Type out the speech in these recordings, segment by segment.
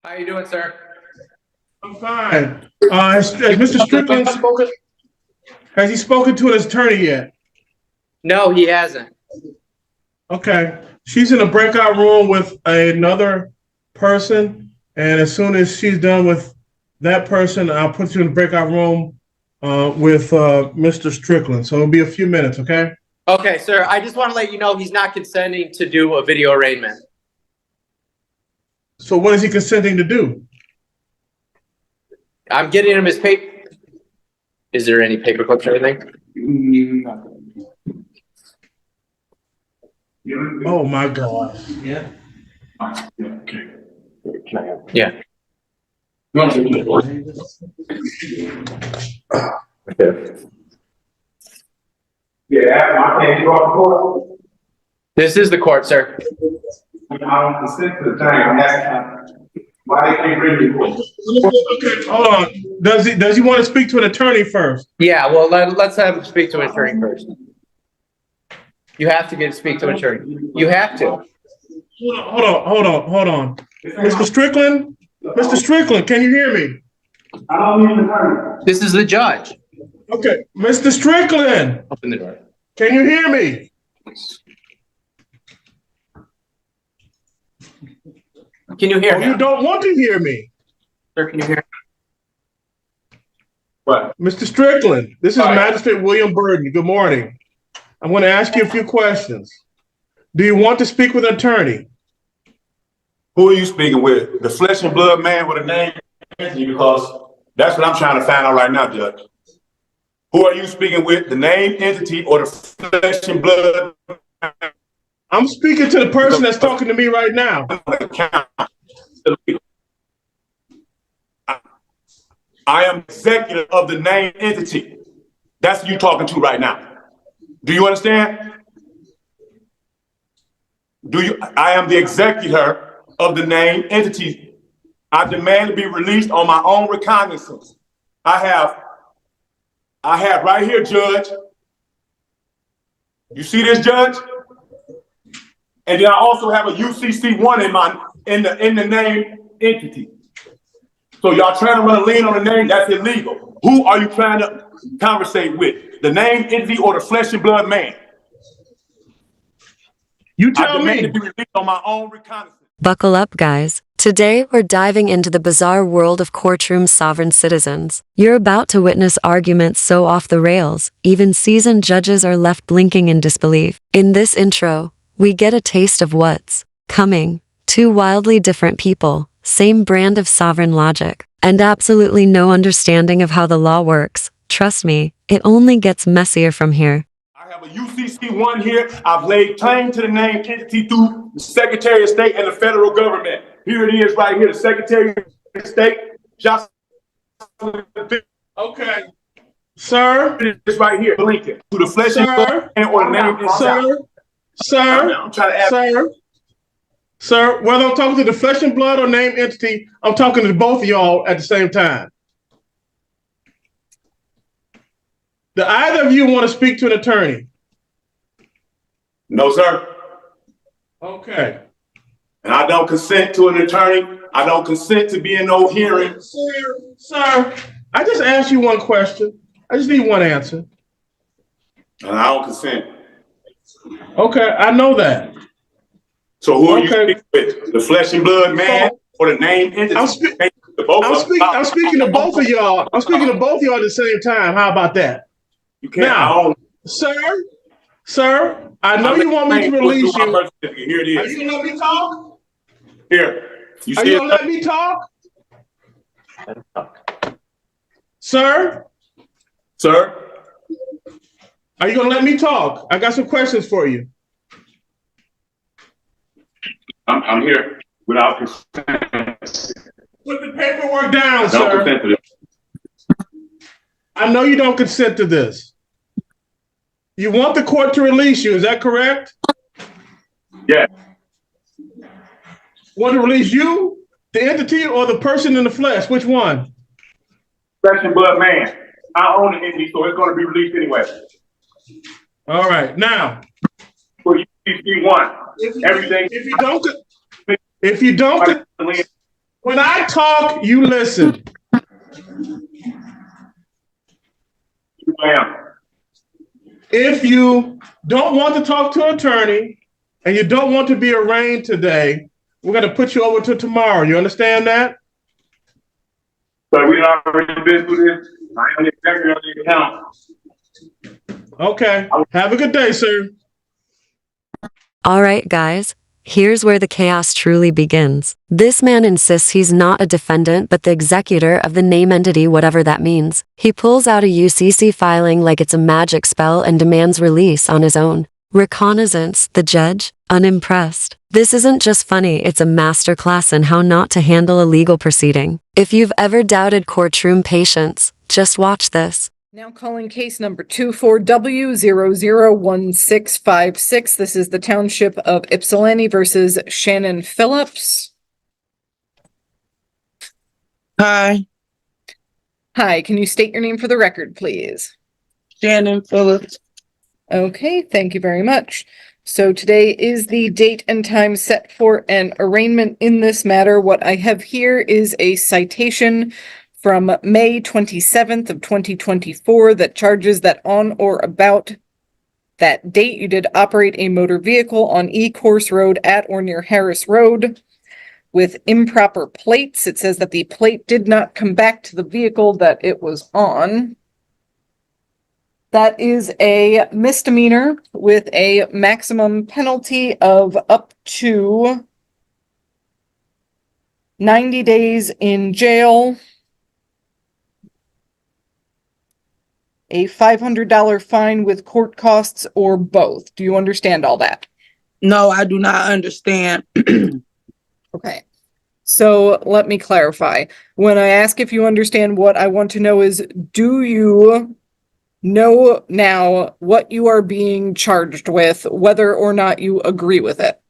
How you doing, sir? I'm fine. Has Mr. Strickland has he spoken to his attorney yet? No, he hasn't. Okay. She's in a breakout room with another person, and as soon as she's done with that person, I'll put you in the breakout room with Mr. Strickland. So it'll be a few minutes, okay? Okay, sir. I just want to let you know he's not consenting to do a video arraignment. So what is he consenting to do? I'm getting him his paper. Is there any paper clips or anything? Oh my God. Yeah. Okay. Yeah. This is the court, sir. I don't consent to the thing. I'm asking why they can't bring me court. Okay, hold on. Does he want to speak to an attorney first? Yeah, well, let's have him speak to an attorney first. You have to speak to an attorney. You have to. Hold on. Mr. Strickland? Mr. Strickland, can you hear me? I don't need an attorney. This is the judge. Okay, Mr. Strickland, Open the door. can you hear me? Can you hear Oh, me? you don't want to hear me. Sir, can you hear me? What? Mr. Strickland, this is All right. Magistrate William Burden. Good morning. I'm going to ask you a few questions. Do you want to speak with an attorney? Who are you speaking with? The flesh and blood man with a name? Because that's what I'm trying to find out right now, Judge. Who are you speaking with? The name entity or the flesh and blood? I'm speaking to the person that's talking to me right now. I am executive of the name entity. That's who you're talking to right now. Do you understand? I am the executor of the name entity. I demand to be released on my own recognizance. I have right here, Judge. You see this, Judge? And then I also have a UCC1 in the name entity. So y'all trying to run a lien on the name, that's illegal. Who are you trying to conversate with? The name entity or the flesh and blood man? You I tell demand me. to be released on my own reconnaissance. Buckle up, guys. Today, we're diving into the bizarre world of courtroom sovereign citizens. You're about to witness arguments so off the rails, even seasoned judges are left blinking in disbelief. In this intro, we get a taste of what's coming. Two wildly different people, same brand of sovereign logic, and absolutely no understanding of how the law works. Trust me, it only gets messier from here. I have a UCC1 here. I've laid claim to the name entity through the Secretary of State and the federal government. Here it is right here, the Secretary of State, just Okay. Sir? it's right here, Lincoln. To the flesh and blood and or the name entity. I'm trying to ask. Sir, whether I'm talking to the flesh and blood or name entity, I'm talking to both of y'all at the same time. Do either of you want to speak to an attorney? No, sir. Okay. And I don't consent to an attorney. I don't consent to be in no hearing. Sir, I just asked you one question. I just need one answer. And I don't consent. Okay, I know that. So who are you speaking with? The flesh and blood man or the name entity? I'm speaking to both of y'all. I'm speaking to both of y'all at the same time. How about that? You can't. Now, sir, I know you want me to release you. Here it is. Are you gonna let me talk? Here. Are you gonna let me talk? Sir? Sir? Are you gonna let me talk? I got some questions for you. I'm here without consent. Put the paperwork down, I don't sir. consent to this. I know you don't consent to this. You want the court to release you, is that correct? Yeah. Want to release you, the entity, or the person in the flesh? Which one? Flesh and blood man. I own the entity, so it's going to be released anyway. All right, now. For UCC1, everything. If you don't When I talk, you listen. Ma'am. If you don't want to talk to an attorney and you don't want to be arraigned today, we're going to put you over to tomorrow. You understand that? So we already been through this. I am the executive of the account. Okay. Have a good day, sir. All right, guys. Here's where the chaos truly begins. This man insists he's not a defendant but the executor of the name entity, whatever that means. He pulls out a UCC filing like it's a magic spell and demands release on his own. Reconnaissance, the judge, unimpressed. This isn't just funny, it's a masterclass in how not to handle a legal proceeding. If you've ever doubted courtroom patience, just watch this. Now calling case number 24W001656. This is the Township of Ypsilanti versus Shannon Phillips. Hi, Hi, can you state your name for the record, please? Shannon Phillips. Okay, thank you very much. So today is the date and time set for an arraignment in this matter. What I have here is a citation from May 27th of 2024 that charges that on or about that date you did operate a motor vehicle on E-Course Road at or near Harris Road with improper plates. It says that the plate did not come back to the vehicle that it was on. That is a misdemeanor with a maximum penalty of up to 90 days in jail, a $500 fine with court costs, or both. Do you understand all that? No, I do not understand. Okay. So let me clarify. When I ask if you understand, what I want to know is, do you know now what you are being charged with, whether or not you agree with it?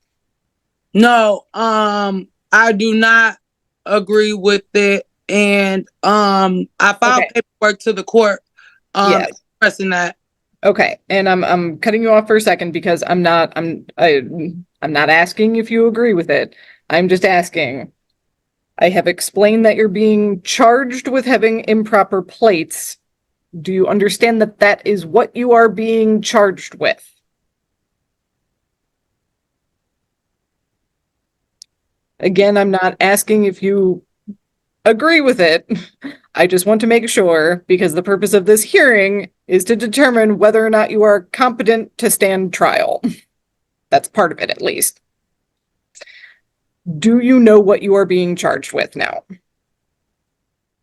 No, I do not agree with it. And I filed Okay. paperwork to the court Yes. expressing that. Okay, and I'm cutting you off for a second because I'm not asking if you agree with it. I'm just asking. I have explained that you're being charged with having improper plates. Do you understand that that is what you are being charged with? Again, I'm not asking if you agree with it. I just want to make sure, because the purpose of this hearing is to determine whether or not you are competent to stand trial. That's part of it, at least. Do you know what you are being charged with now?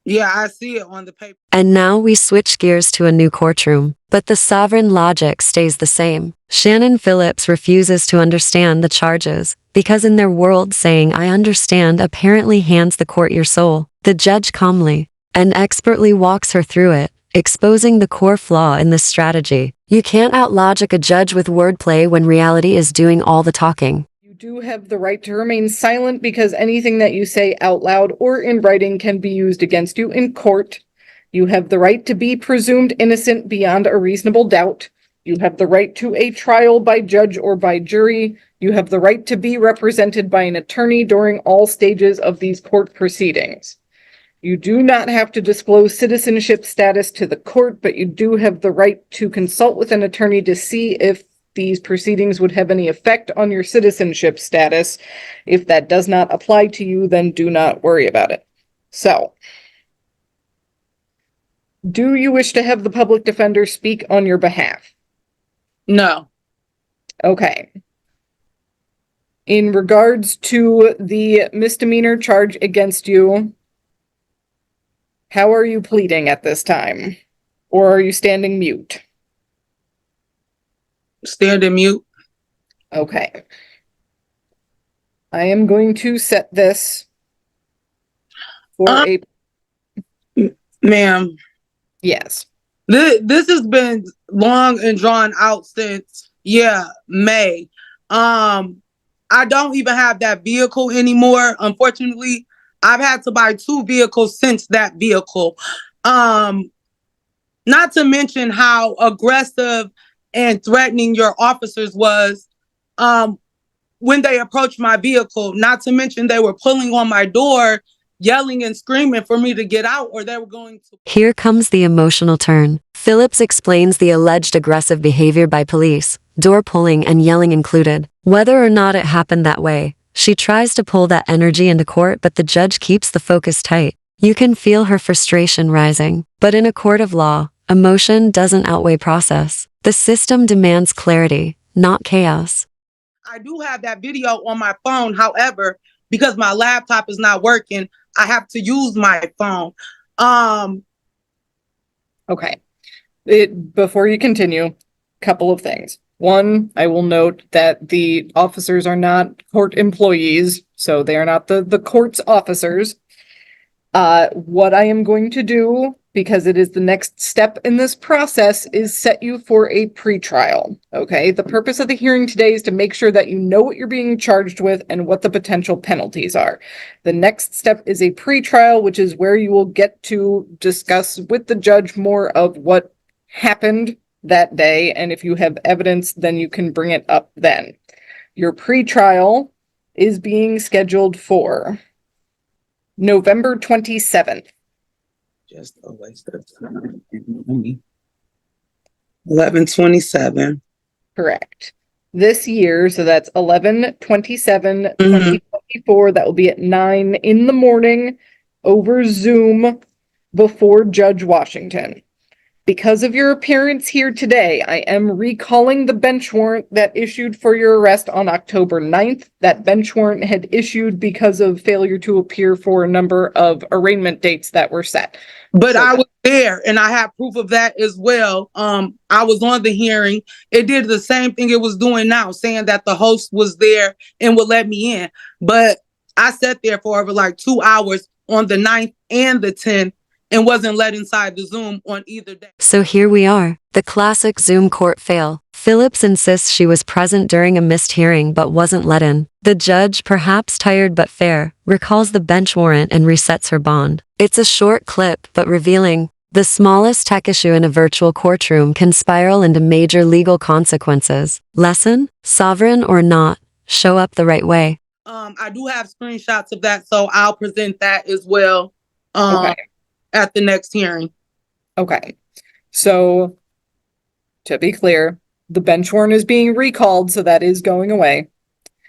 Yeah, I see it on the paper. And now we switch gears to a new courtroom, but the sovereign logic stays the same. Shannon Phillips refuses to understand the charges, because in their world saying "I understand" apparently hands the court your soul. The judge calmly and expertly walks her through it, exposing the core flaw in this strategy. You can't outlogic a judge with wordplay when reality is doing all the talking. You do have the right to remain silent because anything that you say out loud or in writing can be used against you in court. You have the right to be presumed innocent beyond a reasonable doubt. You have the right to a trial by judge or by jury. You have the right to be represented by an attorney during all stages of these court proceedings. You do not have to disclose citizenship status to the court, but you do have the right to consult with an attorney to see if these proceedings would have any effect on your citizenship status. If that does not apply to you, then do not worry about it. So, do you wish to have the public defender speak on your behalf? No. Okay. In regards to the misdemeanor charge against you, how are you pleading at this time? Or are you standing mute? Standing mute. Okay. I am going to set this for a... Ma'am, Yes. this has been long and drawn out since, May. I don't even have that vehicle anymore. Unfortunately, I've had to buy 2 vehicles since that vehicle. Not to mention how aggressive and threatening your officers was when they approached my vehicle. Not to mention they were pulling on my door yelling and screaming for me to get out, or they were going to. Here comes the emotional turn. Phillips explains the alleged aggressive behavior by police, door pulling and yelling included. Whether or not it happened that way, she tries to pull that energy into court, but the judge keeps the focus tight. You can feel her frustration rising. But in a court of law, emotion doesn't outweigh process. The system demands clarity, not chaos. I do have that video on my phone. However, because my laptop is not working, I have to use my phone. Okay. Before you continue, couple of things. One, I will note that the officers are not court employees, so they are not the court's officers. What I am going to do, because it is the next step in this process, is set you for a pretrial. Okay? The purpose of the hearing today is to make sure that you know what you're being charged with and what the potential penalties are. The next step is a pretrial, which is where you will get to discuss with the judge more of what happened that day, and if you have evidence, then you can bring it up then. Your pretrial is being scheduled for November 27th. Just a waste of time. 11/27. Correct. This year, so that's 11/27/2024. That will be at 9 in the morning over Zoom before Judge Washington. Because of your appearance here today, I am recalling the bench warrant that issued for your arrest on October 9th. That bench warrant had issued because of failure to appear for a number of arraignment dates that were set. But I was there and I have proof of that as well. I was on the hearing. It did the same thing it was doing now, saying that the host was there and would let me in. But I sat there for over like 2 hours on the 9th and the 10th and wasn't let inside the Zoom on either day. So here we are, the classic Zoom court fail. Phillips insists she was present during a missed hearing but wasn't let in. The judge, perhaps tired but fair, recalls the bench warrant and resets her bond. It's a short clip but revealing. The smallest tech issue in a virtual courtroom can spiral into major legal consequences. Lesson? Sovereign or not, show up the right way. I do have screenshots of that, so I'll present that as well. Okay. At the next hearing. Okay. So, to be clear, the bench warrant is being recalled, so that is going away.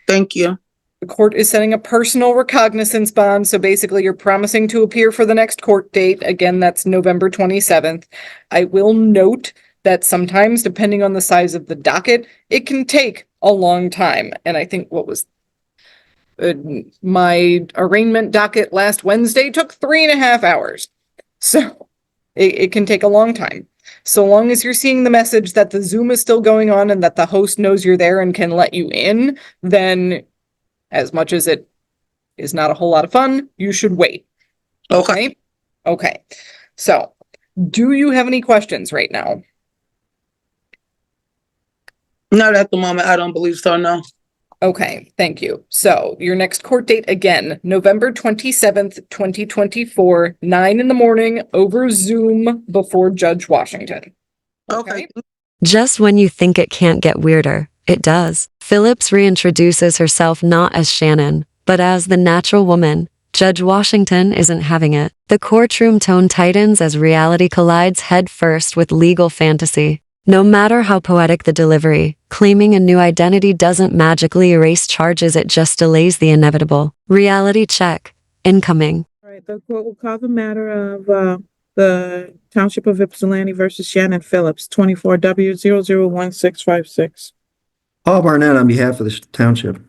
Thank you. The court is setting a personal recognizance bond, so basically you're promising to appear for the next court date. Again, that's November 27th. I will note that sometimes, depending on the size of the docket, it can take a long time. And I think what was my arraignment docket last Wednesday took 3.5 hours. So it can take a long time. So long as you're seeing the message that the Zoom is still going on and that the host knows you're there and can let you in, then as much as it is not a whole lot of fun, you should wait. Okay? Okay. So, do you have any questions right now? Not at the moment. I don't believe so, no. Okay, thank you. So, your next court date again, November 27th, 2024, 9 in the morning over Zoom before Judge Washington. Okay. Just when you think it can't get weirder, it does. Phillips reintroduces herself not as Shannon, but as the natural woman. Judge Washington isn't having it. The courtroom tone tightens as reality collides head first with legal fantasy. No matter how poetic the delivery, claiming a new identity doesn't magically erase charges, it just delays the inevitable. Reality check. Incoming. All right, the court will call the matter of the Township of Ypsilanti versus Shannon Phillips, 24W001656. Paul Barnett on behalf of the township.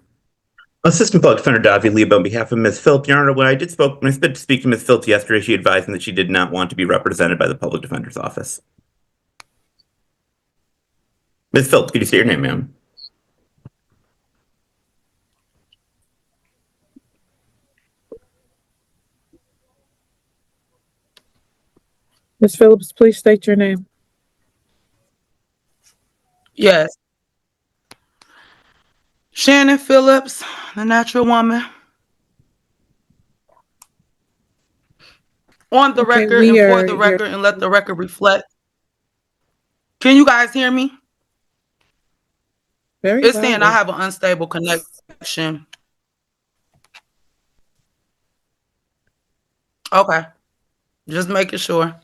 Assistant Public Defender Davi Leba on behalf of Ms. Phillips. Your Honor, when I did speak to Ms. Phillips yesterday, she advised me that she did not want to be represented by the Public Defender's Office. Ms. Phillips, could you state your name, ma'am? Ms. Phillips, please state your name. Yes. Shannon Phillips, the natural woman. On the Okay, record and for the record, and let the record reflect. Can you guys hear me? Very It's saying I loudly. have an unstable connection. Okay. Just making sure.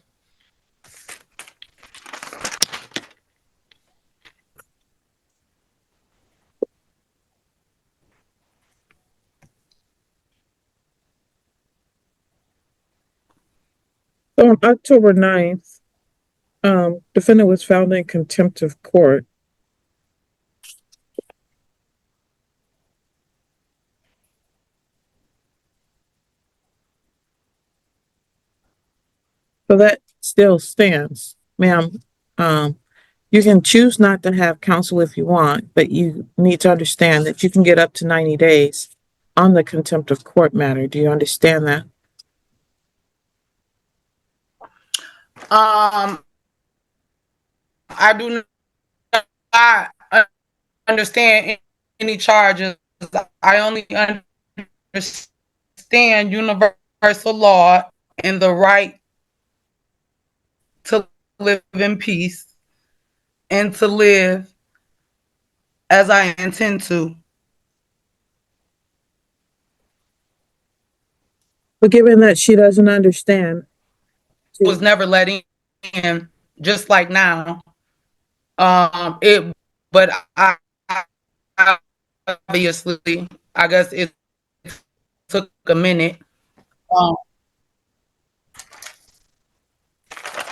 So on October 9th, defendant was found in contempt of court. So that still stands, ma'am. You can choose not to have counsel if you want, but you need to understand that you can get up to 90 days on the contempt of court matter. Do you understand that? I do not understand any charges. I only understand universal law and the right to live in peace and to live as I intend to. But given that she doesn't understand, Was never let in, just like now. But I obviously, I guess it took a minute.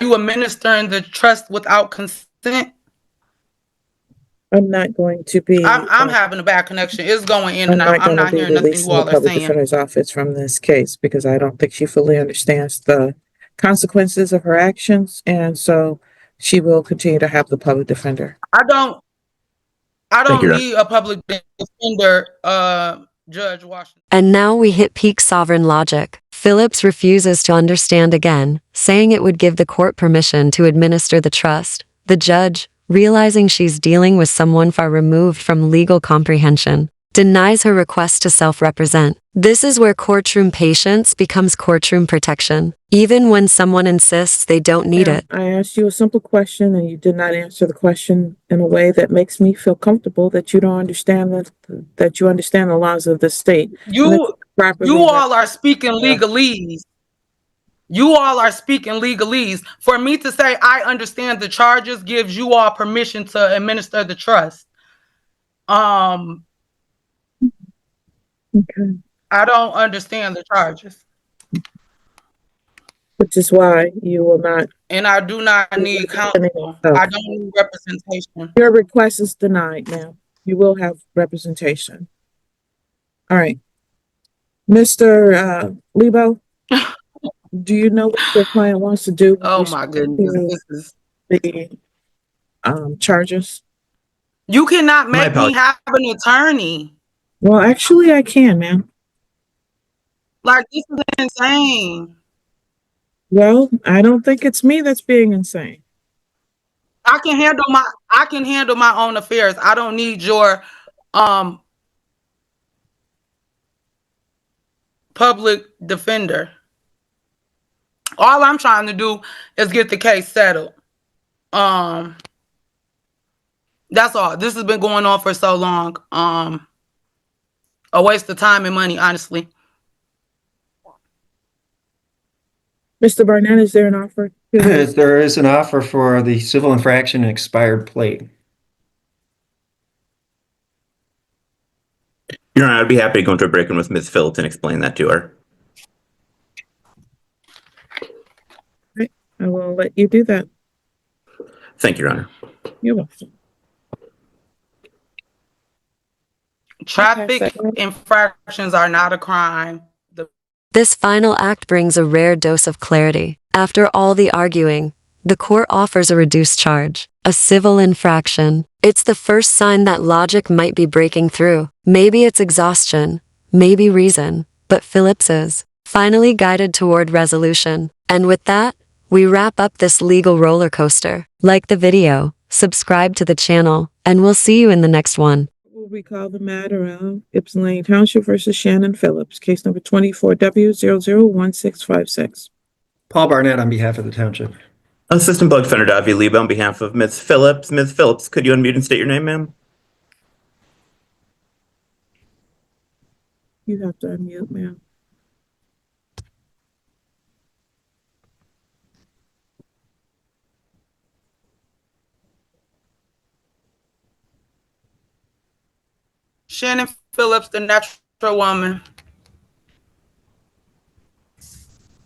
You administering the trust without consent? I'm not going to be. I'm having a bad connection. It's going in I'm and out. not I'm going to not be hearing nothing releasing you the all are public saying. defender's office from this case because I don't think she fully understands the consequences of her actions, and so she will continue to have the public defender. I don't Thank you, Your Honor. need a public defender, Judge Washington. And now we hit peak sovereign logic. Phillips refuses to understand again, saying it would give the court permission to administer the trust. The judge, realizing she's dealing with someone far removed from legal comprehension, denies her request to self-represent. This is where courtroom patience becomes courtroom protection, even when someone insists they don't need Now, it. I asked you a simple question and you did not answer the question in a way that makes me feel comfortable that you don't understand that you understand the laws of the state. You all are speaking legalese. You all are speaking legalese. For me to say I understand the charges gives you all permission to administer the trust. Okay. I don't understand the charges. Which is why you will not. And I do not need counsel. I don't need representation. Your request is denied, ma'am. You will have representation. All right. Mr. Lebo, do you know what your client wants to do? Oh my goodness. This is... The charges? You cannot make me have an attorney. Well, actually, I can, ma'am. Like, this is insane. Well, I don't think it's me that's being insane. I can handle my own affairs. I don't need your public defender. All I'm trying to do is get the case settled. That's all. This has been going on for so long. A waste of time and money, honestly. Mr. Barnett, is there an offer? There is an offer for the civil infraction and expired plate. Your Honor, I'd be happy to go into a break-in with Ms. Phillips and explain that to her. Right. I will let you do that. Thank you, Your Honor. You're welcome. Traffic infractions are not a crime. This final act brings a rare dose of clarity. After all the arguing, the court offers a reduced charge, a civil infraction. It's the first sign that logic might be breaking through. Maybe it's exhaustion, maybe reason, but Phillips is finally guided toward resolution. And with that, we wrap up this legal roller coaster. Like the video, subscribe to the channel, and we'll see you in the next one. We'll recall the matter of Ypsilanti Township versus Shannon Phillips, case number 24W001656. Paul Barnett on behalf of the township. Assistant Public Defender Davi Leba on behalf of Ms. Phillips. Ms. Phillips, could you unmute and state your name, ma'am? You have to unmute, ma'am. Shannon Phillips, the natural woman.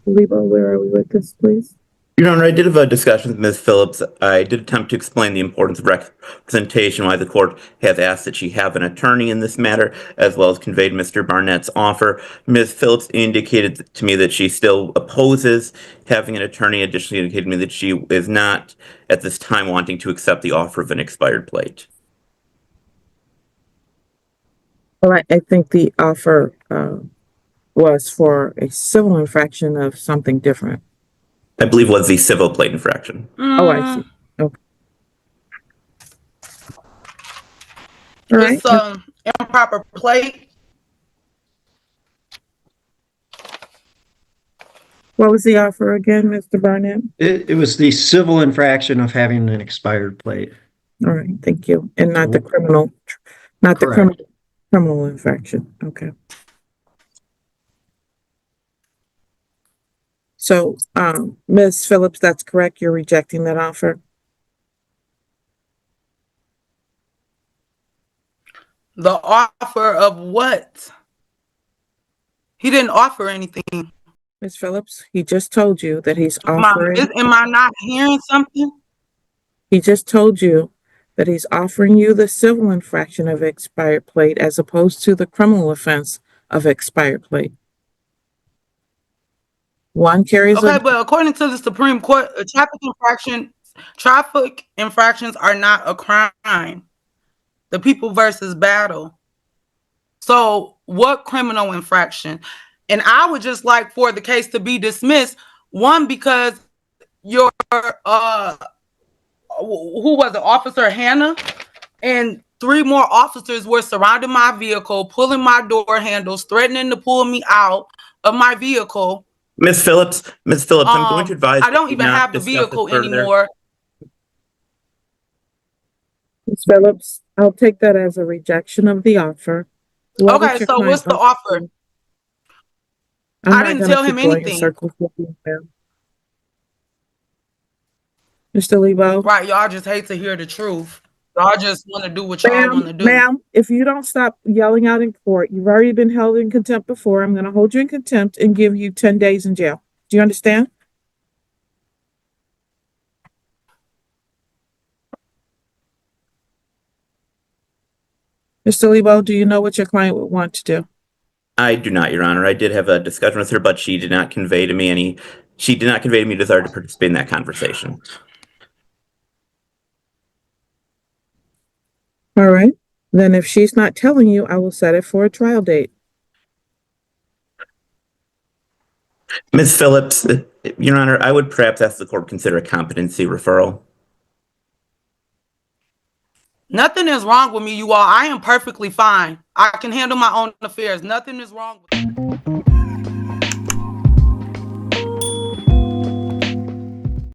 Lebo, where are we with this, please? Your Honor, I did have a discussion with Ms. Phillips. I did attempt to explain the importance of representation, why the court has asked that she have an attorney in this matter, as well as conveyed Mr. Barnett's offer. Ms. Phillips indicated to me that she still opposes having an attorney. Additionally, indicated to me that she is not at this time wanting to accept the offer of an expired plate. Well, I think the offer was for a civil infraction of something different. I believe was the civil plate infraction. Oh, I see. Okay. All right. It's improper plate. What was the offer again, Mr. Barnett? It was the civil infraction of having an expired plate. All right, thank you. And not the criminal, not the Correct. criminal infraction. Okay. So, Ms. Phillips, that's correct. You're rejecting that offer. The offer of what? He didn't offer anything. Ms. Phillips, he just told you that he's offering. Am I not hearing something? He just told you that he's offering you the civil infraction of expired plate as opposed to the criminal offense of expired plate. One carries Okay, a, but according to the Supreme Court, traffic infractions are not a crime. The People versus Battle. So what criminal infraction? And I would just like for the case to be dismissed. One, because your who was it, Officer Hannah, and 3 more officers were surrounding my vehicle, pulling my door handles, threatening to pull me out of my vehicle. Ms. Phillips, I'm going to advise. I don't you even not have the discuss vehicle this further. anymore. Ms. Phillips, I'll take that as a rejection of the offer. What was Okay, your so client what's the offer? I'm I not didn't gonna tell him keep going in anything. circles with you, ma'am. Mr. Lebo? Right, y'all just hate to hear the truth. Y'all just want to do what y'all want to do. Ma'am, if you don't stop yelling out in court, you've already been held in contempt before. I'm gonna hold you in contempt and give you 10 days in jail. Do you understand? Mr. Lebo, do you know what your client would want to do? I do not, Your Honor. I did have a discussion with her, but she did not convey to me a desire to participate in that conversation. All right. Then if she's not telling you, I will set it for a trial date. Ms. Phillips, Your Honor, I would perhaps ask the court to consider a competency referral. Nothing is wrong with me, you all. I am perfectly fine. I can handle my own affairs. Nothing is wrong with